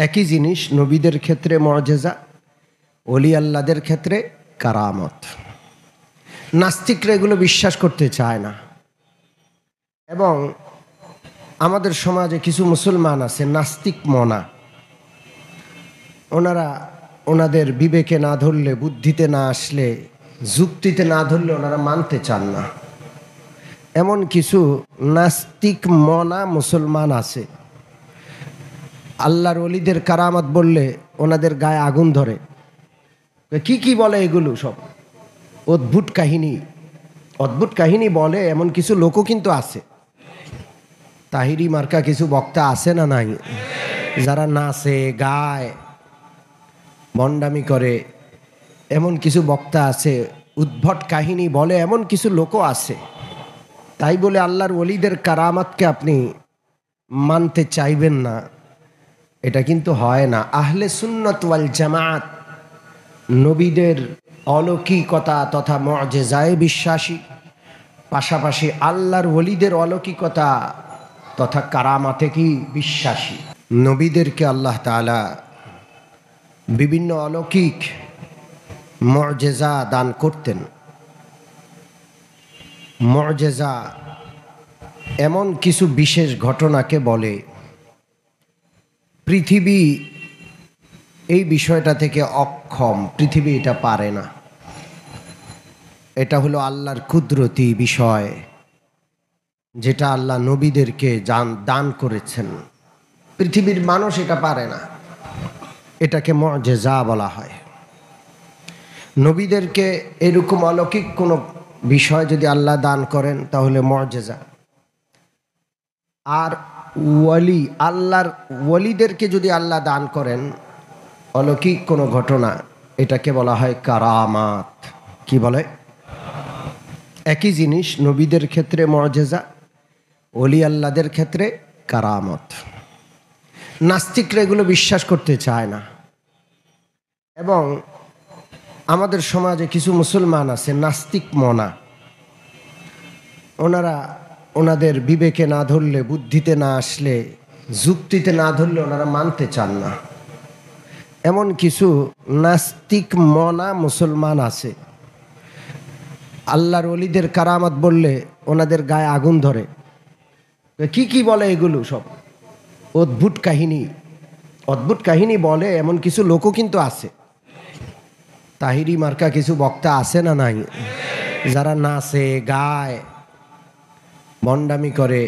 একই জিনিস নবীদের ক্ষেত্রে মুআজিজা, ওলি আল্লাহদের ক্ষেত্রে কারামত। নাস্তিকরা এগুলো বিশ্বাস করতে চায় না। এবং আমাদের সমাজে কিছু মুসলমান আছে নাস্তিক মনা। ওনারা ওনাদের বিবেকে না ধরলে, বুদ্ধিতে না আসলে, যুক্তিতে না ধরলে ওনারা মানতে চান না। এমন কিছু নাস্তিক মনা মুসলমান আছে, আল্লাহর ওলিদের কারামত বললে ওনাদের গায়ে আগুন ধরে। কি কি বলে এগুলো সব অদ্ভুত কাহিনী, অদ্ভুত কাহিনী বলে। এমন কিছু লোকও কিন্তু আছে, তাহিরি মার্কা কিছু বক্তা আছে না নাই, যারা নাচে গায় ভণ্ডামি করে। এমন কিছু বক্তা আছে, উদ্ভট কাহিনী বলে, এমন কিছু লোকও আছে। তাই বলে আল্লাহর ওলিদের কারামতকে আপনি মানতে চাইবেন না, এটা কিন্তু হয় না। আহলে সুন্নাত ওয়াল জামাত নবীদের অলৌকিকতা তথা মুআজিজায় বিশ্বাসী, পাশাপাশি আল্লাহর ওলিদের অলৌকিকতা তথা কারামাতে কি বিশ্বাসী। নবীদেরকে আল্লাহ তাআলা বিভিন্ন অলৌকিক মুআজিজা দান করতেন। মুআজিজা এমন কিছু বিশেষ ঘটনাকে বলে, পৃথিবী এই বিষয়টা থেকে অক্ষম, পৃথিবী এটা পারে না। এটা হলো আল্লাহর কুদরতি বিষয়, যেটা আল্লাহ নবীদেরকে দান করেছেন। পৃথিবীর মানুষ এটা পারে না, এটাকে মুআজিজা বলা হয়। নবীদেরকে এরকম অলৌকিক কোনো বিষয় যদি আল্লাহ দান করেন তাহলে মুআজিজা। আর ওয়ালি, আল্লাহর ওয়ালিদেরকে যদি আল্লাহ দান করেন অলৌকিক কোনো ঘটনা, এটাকে বলা হয় কারামাত। কি বলে? একই জিনিস নবীদের ক্ষেত্রে মুআজিজা, ওলি আল্লাহদের ক্ষেত্রে কারামত। নাস্তিকরা এগুলো বিশ্বাস করতে চায় না। এবং আমাদের সমাজে কিছু মুসলমান আছে নাস্তিক মনা। ওনারা ওনাদের বিবেকে না ধরলে, বুদ্ধিতে না আসলে, যুক্তিতে না ধরলে ওনারা মানতে চান না। এমন কিছু নাস্তিক মনা মুসলমান আছে, আল্লাহর ওলিদের কারামত বললে ওনাদের গায়ে আগুন ধরে। কি কি বলে এগুলো সব অদ্ভুত কাহিনী, অদ্ভুত কাহিনী বলে। এমন কিছু লোকও কিন্তু আছে, তাহিরি মার্কা কিছু বক্তা আছে না নাই, যারা নাচে গায় ভণ্ডামি করে।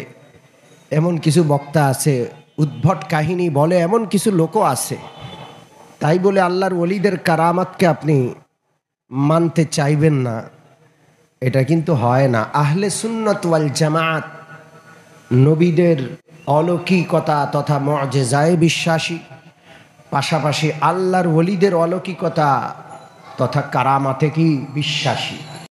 এমন কিছু বক্তা আছে, উদ্ভট কাহিনী বলে, এমন কিছু লোকও আছে। তাই বলে আল্লাহর ওলিদের কারামতকে আপনি মানতে চাইবেন না, এটা কিন্তু হয় না। আহলে সুন্নাত ওয়াল জামাত নবীদের অলৌকিকতা তথা মুআজিজায় বিশ্বাসী, পাশাপাশি আল্লাহর ওলিদের অলৌকিকতা তথা কারামাতে কি বিশ্বাসী।